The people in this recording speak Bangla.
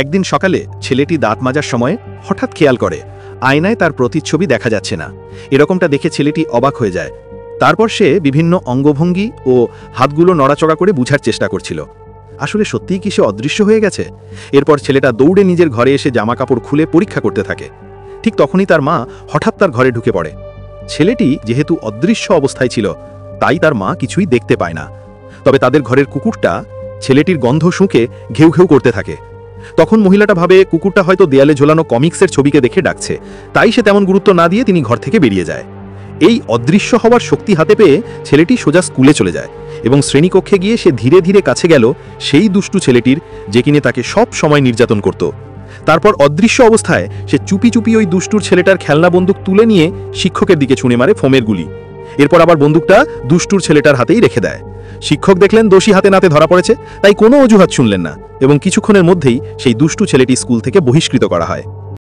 একদিন সকালে ছেলেটি দাঁত মাজার সময় হঠাৎ খেয়াল করে আয়নায় তার প্রতিচ্ছবি দেখা যাচ্ছে না। এরকমটা দেখে ছেলেটি অবাক হয়ে যায়। তারপর সে বিভিন্ন অঙ্গভঙ্গি ও হাতগুলো নড়াচড়া করে বুঝার চেষ্টা করছিল আসলে সত্যিই কি সে অদৃশ্য হয়ে গেছে। এরপর ছেলেটা দৌড়ে নিজের ঘরে এসে জামাকাপড় খুলে পরীক্ষা করতে থাকে। ঠিক তখনই তার মা হঠাৎ তার ঘরে ঢুকে পড়ে। ছেলেটি যেহেতু অদৃশ্য অবস্থায় ছিল তাই তার মা কিছুই দেখতে পায় না। তবে তাদের ঘরের কুকুরটা ছেলেটির গন্ধ শুঁকে ঘেউ ঘেউ করতে থাকে। তখন মহিলাটা ভাবে কুকুরটা হয়তো দেয়ালে ঝোলানো কমিক্সের ছবিকে দেখে ডাকছে, তাই সে তেমন গুরুত্ব না দিয়ে তিনি ঘর থেকে বেরিয়ে যায়। এই অদৃশ্য হওয়ার শক্তি হাতে পেয়ে ছেলেটি সোজা স্কুলে চলে যায় এবং শ্রেণীকক্ষে গিয়ে সে ধীরে ধীরে কাছে গেল সেই দুষ্টু ছেলেটির, যে কিনে তাকে সব সময় নির্যাতন করত। তারপর অদৃশ্য অবস্থায় সে চুপি চুপি ওই দুষ্টুর ছেলেটার খেলনা বন্দুক তুলে নিয়ে শিক্ষকের দিকে ছুঁড়ে মারে ফোমের গুলি। এরপর আবার বন্দুকটা দুষ্টুর ছেলেটার হাতেই রেখে দেয়। শিক্ষক দেখলেন দোষী হাতে নাতে ধরা পড়েছে, তাই কোনো অজুহাত শুনলেন না এবং কিছুক্ষণের মধ্যেই সেই দুষ্টু ছেলেটি স্কুল থেকে বহিষ্কৃত করা হয়।